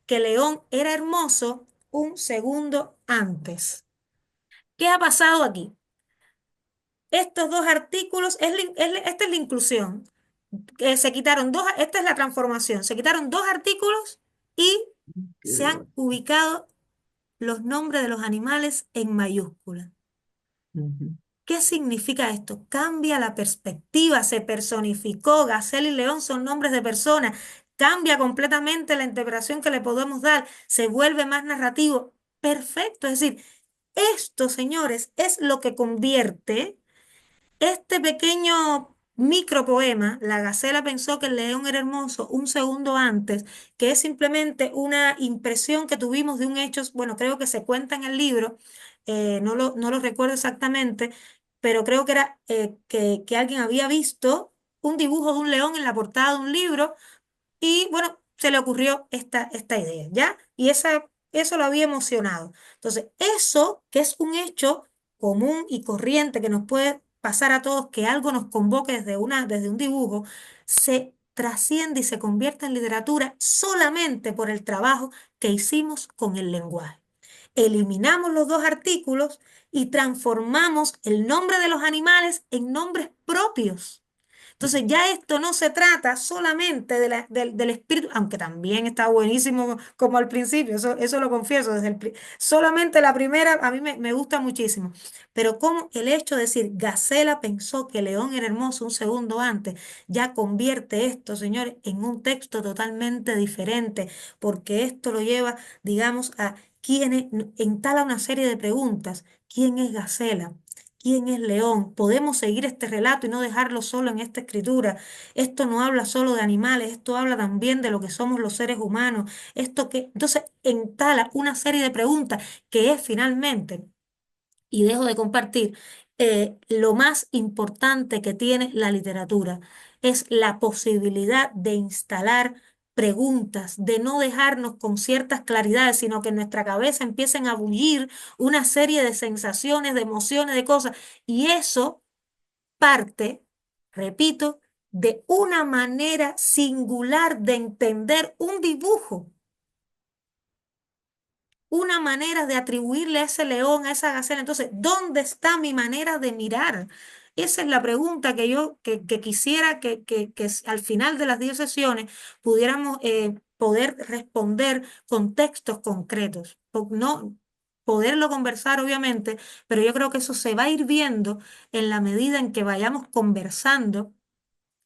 que León era hermoso un segundo antes. ¿Qué ha pasado aquí? Estos dos artículos, esta es la inclusión. Se quitaron dos, esta es la transformación. Se quitaron dos artículos y se han ubicado los nombres de los animales en mayúscula. ¿Qué significa esto? Cambia la perspectiva, se personificó. Gacela y león son nombres de personas. Cambia completamente la interpretación que le podemos dar. Se vuelve más narrativo. Perfecto. Es decir, esto, señores, es lo que convierte este pequeño micropoema. La gacela pensó que el león era hermoso un segundo antes, que es simplemente una impresión que tuvimos de un hecho, bueno, creo que se cuenta en el libro, no lo recuerdo exactamente, pero creo que era que alguien había visto un dibujo de un león en la portada de un libro y bueno, se le ocurrió esta idea, ¿ya? Y eso lo había emocionado. Entonces, eso que es un hecho común y corriente que nos puede pasar a todos, que algo nos convoque desde un dibujo, se trasciende y se convierte en literatura solamente por el trabajo que hicimos con el lenguaje. Eliminamos los dos artículos y transformamos el nombre de los animales en nombres propios. Entonces ya esto no se trata solamente del espíritu, aunque también está buenísimo como al principio, eso lo confieso, solamente la primera a mí me gusta muchísimo, pero como el hecho de decir, Gacela pensó que León era hermoso un segundo antes, ya convierte esto, señores, en un texto totalmente diferente, porque esto lo lleva, digamos, a entala una serie de preguntas. ¿Quién es Gacela? ¿Quién es León? Podemos seguir este relato y no dejarlo solo en esta escritura. Esto no habla solo de animales, esto habla también de lo que somos los seres humanos. Entonces, entala una serie de preguntas que es finalmente, y dejo de compartir, lo más importante que tiene la literatura es la posibilidad de instalar preguntas, de no dejarnos con ciertas claridades, sino que en nuestra cabeza empiecen a bullir una serie de sensaciones, de emociones, de cosas. Y eso parte, repito, de una manera singular de entender un dibujo, una manera de atribuirle a ese león, a esa gacela. Entonces, ¿dónde está mi manera de mirar? Esa es la pregunta que quisiera que al final de las 10 sesiones pudiéramos poder responder con textos concretos. No poderlo conversar, obviamente, pero yo creo que eso se va a ir viendo en la medida en que vayamos conversando,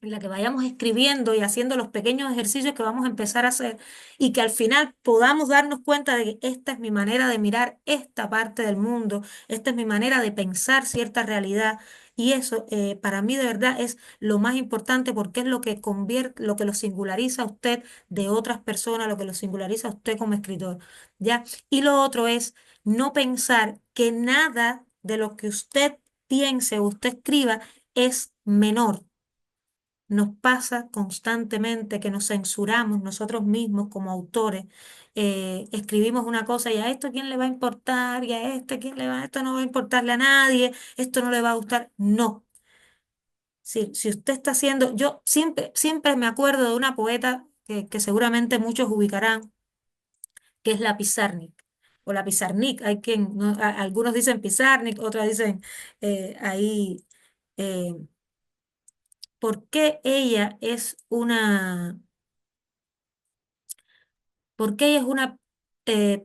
en la que vayamos escribiendo y haciendo los pequeños ejercicios que vamos a empezar a hacer y que al final podamos darnos cuenta de que esta es mi manera de mirar esta parte del mundo, esta es mi manera de pensar cierta realidad, Y eso para mí de verdad es lo más importante porque es lo que convierte, lo que lo singulariza a usted de otras personas, lo que lo singulariza a usted como escritor, ¿ya? Y lo otro es no pensar que nada de lo que usted piense o usted escriba es menor. Nos pasa constantemente que nos censuramos nosotros mismos como autores. Escribimos una cosa y a esto quién le va a importar, y a este quién le va, esto no va a importarle a nadie, esto no le va a gustar. No. Si usted está haciendo, yo siempre me acuerdo de una poeta que seguramente muchos ubicarán, que es la Pizarnik. O la Pizarnik, hay quien, algunos dicen Pizarnik, otros dicen ahí. eh, ¿Por qué ella es una, por qué ella es una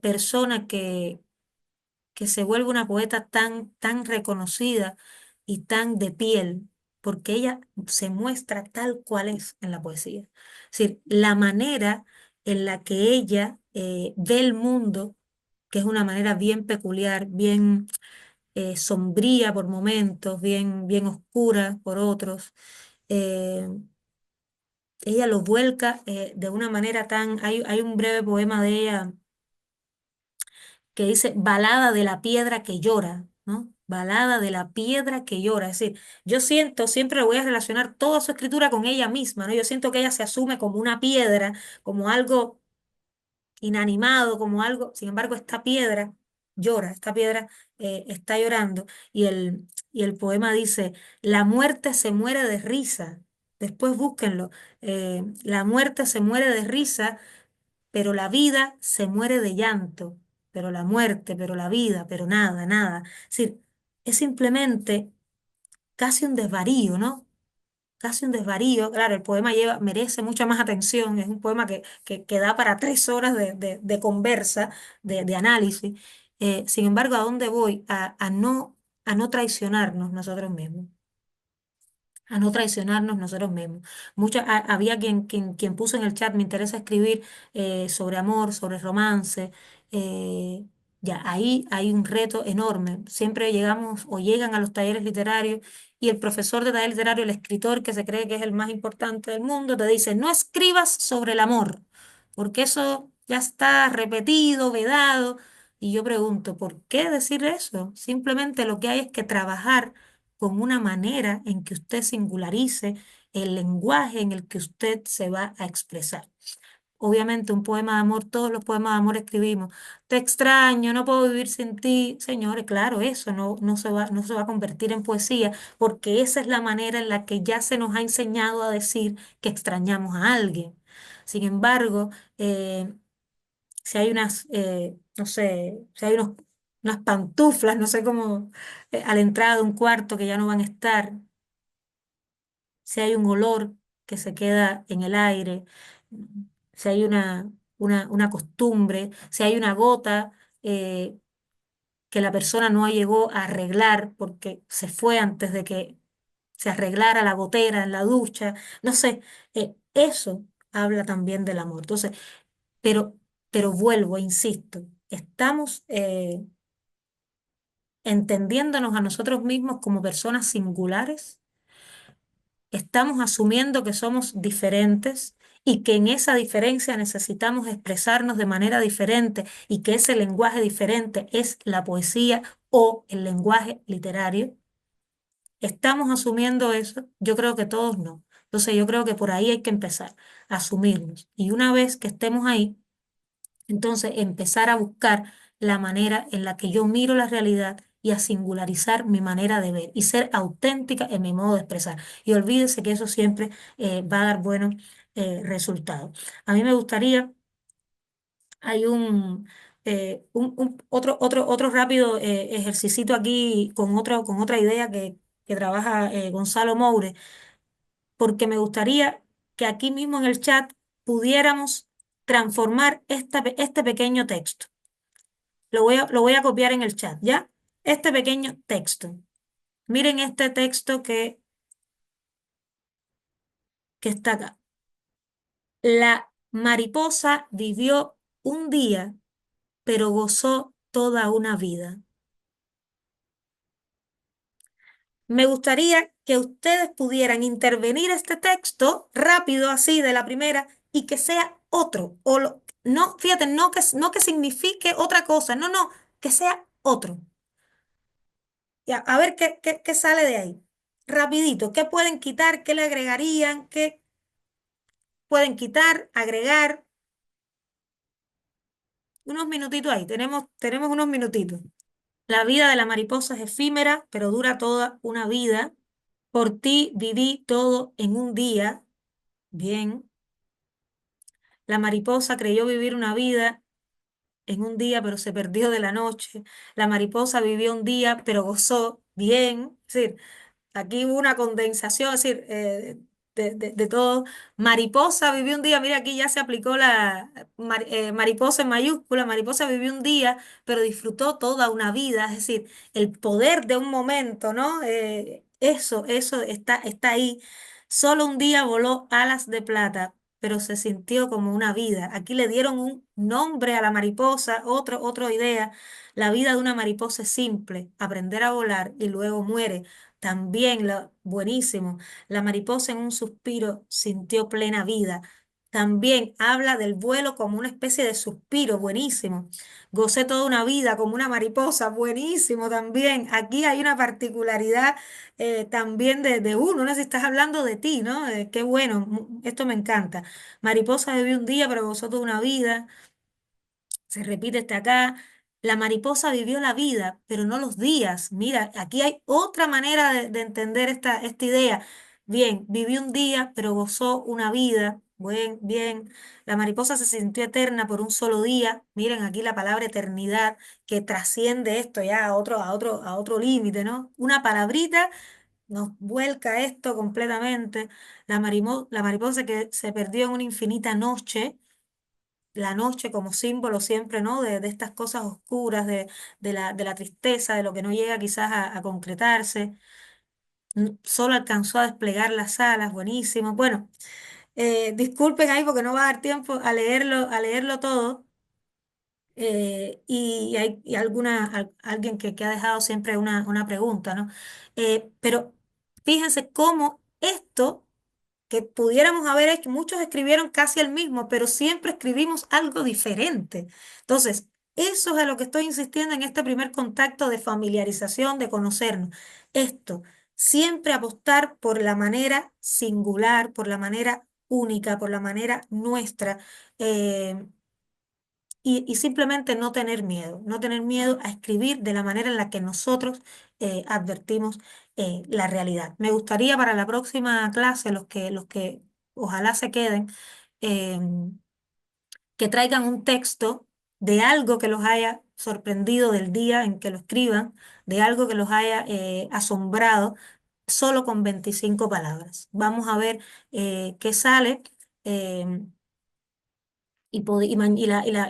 persona que se vuelve una poeta tan reconocida y tan de piel? Porque ella se muestra tal cual es en la poesía. Es decir, la manera en la que ella ve el mundo, que es una manera bien peculiar, bien sombría por momentos, bien oscura por otros. eh, Ella lo vuelca de una manera tan... hay un breve poema de ella que dice Balada de la piedra que llora, ¿no? Balada de la piedra que llora. Es decir, yo siento, siempre voy a relacionar toda su escritura con ella misma, ¿no? Yo siento que ella se asume como una piedra, como algo inanimado, como algo, sin embargo, esta piedra llora, esta piedra está llorando. Y el poema dice, la muerte se muere de risa. Después búsquenlo. La muerte se muere de risa, pero la vida se muere de llanto. Pero la muerte, pero la vida, pero nada, nada. Es decir, es simplemente casi un desvarío, ¿no? Casi un desvarío. Claro, el poema merece mucha más atención. Es un poema que da para 3 horas de conversa, de análisis. Sin embargo, ¿a dónde voy? A no traicionarnos nosotros mismos. A no traicionarnos nosotros mismos. Había quien puso en el chat, me interesa escribir sobre amor, sobre romance. eh, ya, ahí hay un reto enorme. Siempre llegamos o llegan a los talleres literarios y el profesor de taller literario, el escritor que se cree que es el más importante del mundo, te dice, no escribas sobre el amor, porque eso ya está repetido, vedado. Y yo pregunto, ¿por qué decir eso? Simplemente lo que hay es que trabajar con una manera en que usted singularice el lenguaje en el que usted se va a expresar. Obviamente, un poema de amor, todos los poemas de amor escribimos, te extraño, no puedo vivir sin ti. Señores, claro, eso no se va a convertir en poesía, porque esa es la manera en la que ya se nos ha enseñado a decir que extrañamos a alguien. Sin embargo, si hay no sé, si hay unas pantuflas, no sé cómo, a la entrada de un cuarto que ya no van a estar, si hay un olor que se queda en el aire, si hay una costumbre, si hay una gota eh, que la persona no llegó a arreglar porque se fue antes de que se arreglara la gotera en la ducha, no sé, eso habla también del amor. Entonces, pero, pero vuelvo, e insisto, estamos entendiéndonos a nosotros mismos como personas singulares, estamos asumiendo que somos diferentes y que en esa diferencia necesitamos expresarnos de manera diferente y que ese lenguaje diferente es la poesía o el lenguaje literario. ¿Estamos asumiendo eso? Yo creo que todos no. Entonces yo creo que por ahí hay que empezar a asumirnos. Y una vez que estemos ahí, entonces empezar a buscar la manera en la que yo miro la realidad y a singularizar mi manera de ver y ser auténtica en mi modo de expresar. Y olvídese que eso siempre va a dar buenos resultados. A mí me gustaría, hay otro rápido ejercicito aquí con otra idea que trabaja Gonzalo Moure, porque me gustaría que aquí mismo en el chat pudiéramos transformar este pequeño texto. Lo voy a copiar en el chat, ¿ya? Este pequeño texto. Miren este texto que está acá. La mariposa vivió un día, pero gozó toda una vida. me gustaría que ustedes pudieran intervenir este texto rápido, así de la primera, y que sea otro. No, fíjate, no que signifique otra cosa, no, no, que sea otro. Ya, a ver qué sale de ahí. Rapidito, ¿qué pueden quitar? ¿Qué le agregarían? ¿Qué pueden quitar? Agregar. Unos minutitos ahí, tenemos unos minutitos. La vida de la mariposa es efímera, pero dura toda una vida. Por ti viví todo en un día. Bien. La mariposa creyó vivir una vida en un día, pero se perdió de la noche. La mariposa vivió un día, pero gozó. Bien. Es decir, aquí hubo una condensación, es decir, de todo. Mariposa vivió un día, mira, aquí ya se aplicó la mariposa en mayúscula. Mariposa vivió un día, pero disfrutó toda una vida. Es decir, el poder de un momento, ¿no? Eso está ahí. Solo un día voló alas de plata, pero se sintió como una vida. Aquí le dieron un nombre a la mariposa, otra idea. La vida de una mariposa es simple, aprender a volar y luego muere. También, buenísimo, la mariposa en un suspiro sintió plena vida. También habla del vuelo como una especie de suspiro, buenísimo. Gocé toda una vida como una mariposa, buenísimo también. Aquí hay una particularidad también de uno, no sé si estás hablando de ti, ¿no? Qué bueno, esto me encanta. Mariposa vivió un día, pero gozó toda una vida. Se repite este acá. La mariposa vivió la vida, pero no los días. Mira, aquí hay otra manera de entender esta idea. Bien, vivió un día, pero gozó una vida. Bien. La mariposa se sintió eterna por un solo día. Miren aquí la palabra eternidad que trasciende esto ya a otro límite, ¿no? Una palabrita nos vuelca esto completamente. La mariposa que se perdió en una infinita noche, la noche como símbolo siempre, ¿no? De estas cosas oscuras, de la tristeza, de lo que no llega quizás a concretarse. Solo alcanzó a desplegar las alas, buenísimo. Bueno, disculpen ahí porque no va a dar tiempo a leerlo todo. Y hay alguien que ha dejado siempre una pregunta, ¿no? Pero fíjense cómo esto que pudiéramos haber hecho, muchos escribieron casi el mismo, pero siempre escribimos algo diferente. Entonces, eso es a lo que estoy insistiendo en este primer contacto de familiarización, de conocernos. Esto, siempre apostar por la manera singular, por la manera única, por la manera nuestra. eh, y simplemente no tener miedo a escribir de la manera en la que nosotros advertimos la realidad. Me gustaría para la próxima clase, los que ojalá se queden, que traigan un texto de algo que los haya sorprendido del día en que lo escriban, de algo que los haya asombrado, solo con 25 palabras. Vamos a ver qué sale. em, y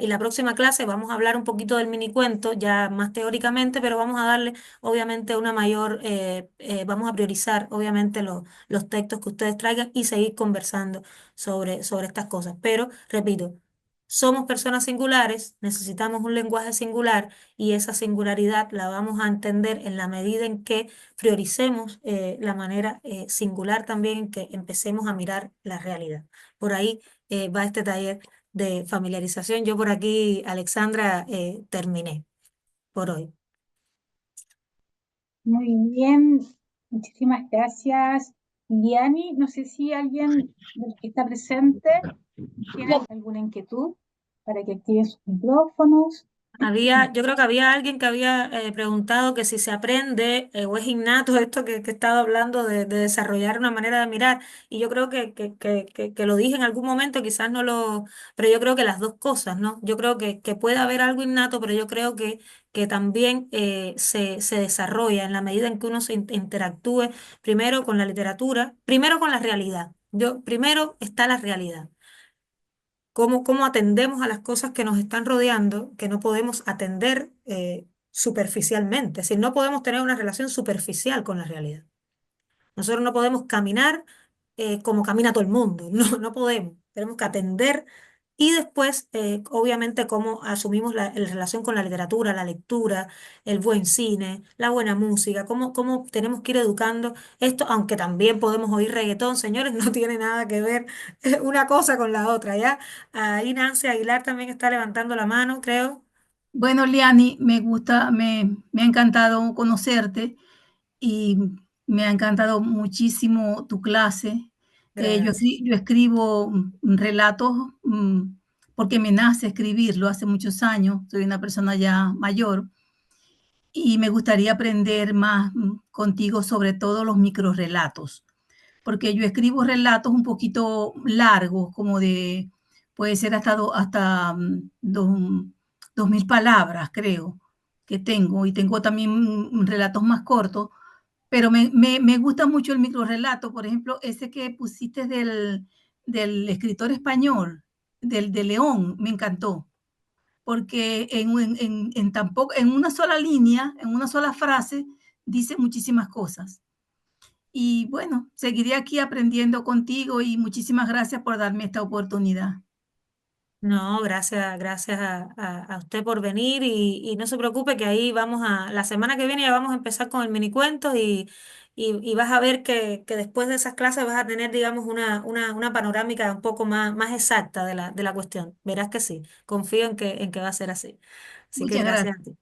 la próxima clase vamos a hablar un poquito del minicuento, ya más teóricamente, pero vamos a darle obviamente vamos a priorizar obviamente los textos que ustedes traigan y seguir conversando sobre estas cosas. Pero, repito, somos personas singulares, necesitamos un lenguaje singular y esa singularidad la vamos a entender en la medida en que prioricemos la manera singular también en que empecemos a mirar la realidad. Por ahí va este taller de familiarización. Yo por aquí, Alexandra, terminé por hoy. Muy bien, muchísimas gracias, Liani. No sé si alguien de los que está presente tiene alguna inquietud para que activen sus micrófonos. Yo creo que había alguien que había preguntado que si se aprende o es innato esto que he estado hablando de desarrollar una manera de mirar. Y yo creo que lo dije en algún momento, quizás no lo, pero yo creo que las dos cosas, ¿no? Yo creo que puede haber algo innato, pero yo creo que también se desarrolla en la medida en que uno se interactúe primero con la literatura, primero con la realidad. Primero está la realidad. Cómo atendemos a las cosas que nos están rodeando, que no podemos atender superficialmente. Es decir, no podemos tener una relación superficial con la realidad. Nosotros no podemos caminar como camina todo el mundo. No podemos. Tenemos que atender Y después, obviamente, cómo asumimos la relación con la literatura, la lectura, el buen cine, la buena música, cómo tenemos que ir educando esto, aunque también podemos oír reggaetón, señores, no tiene nada que ver una cosa con la otra, ¿ya? Ahí Nancy Aguilar también está levantando la mano, creo. Bueno, Liani, me ha encantado conocerte y me ha encantado muchísimo tu clase. Gracias. Yo escribo relatos porque me nace escribirlo hace muchos años. Soy una persona ya mayor y me gustaría aprender más contigo sobre todo los microrelatos, porque yo escribo relatos un poquito largos, puede ser hasta 2000 palabras, creo que tengo, y tengo también relatos más cortos, pero me gusta mucho el microrelato, por ejemplo, ese que pusiste del escritor español, de León, me encantó, porque en una sola línea, en una sola frase, dice muchísimas cosas. Y bueno, seguiré aquí aprendiendo contigo y muchísimas gracias por darme esta oportunidad. No, gracias a usted por venir y no se preocupe que ahí la semana que viene ya vamos a empezar con el minicuento y vas a ver que después de esas clases vas a tener, digamos, una panorámica un poco más exacta de la cuestión. Verás que sí, confío en que va a ser así. Así que Muchas gracias gracias. a ti.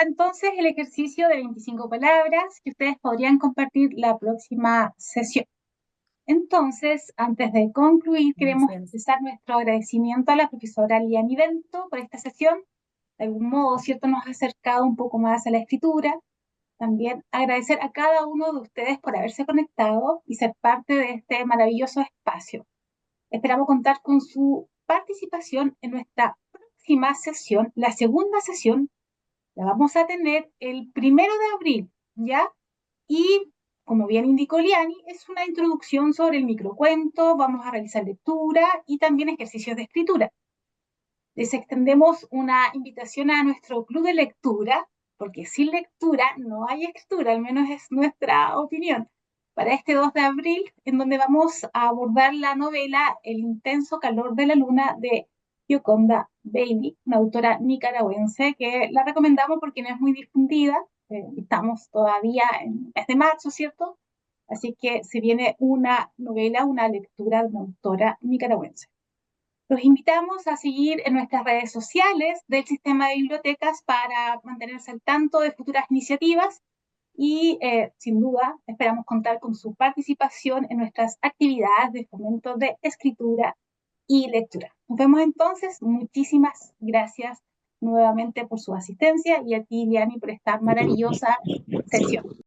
Entonces, el ejercicio de 25 palabras que ustedes podrían compartir la próxima sesión. Entonces, antes de concluir, queremos Gracias. expresar nuestro agradecimiento a la profesora Liani Bento por esta sesión. De algún modo, ¿cierto?, nos ha acercado un poco más a la escritura. También agradecer a cada uno de ustedes por haberse conectado y ser parte de este maravilloso espacio. Esperamos contar con su participación en nuestra próxima sesión, la segunda sesión. La vamos a tener el 1 de abril, ¿ya? Y, como bien indicó Liani, es una introducción sobre el microcuento, vamos a realizar lectura y también ejercicios de escritura. Les extendemos una invitación a nuestro club de lectura, porque sin lectura no hay escritura, al menos es nuestra opinión, para este 2 de abril, en donde vamos a abordar la novela El intenso calor de la luna de Gioconda Bailey, una autora nicaragüense que la recomendamos porque no es muy difundida. Estamos todavía en el mes de marzo, ¿cierto? Así que se viene una novela, una lectura de una autora nicaragüense. Los invitamos a seguir en nuestras redes sociales del Sistema de Bibliotecas para mantenerse al tanto de futuras iniciativas y, sin duda, esperamos contar con su participación en nuestras actividades de fomento de escritura y lectura. Nos vemos entonces. Muchísimas gracias nuevamente por su asistencia y a ti, Liani, por esta maravillosa sesión.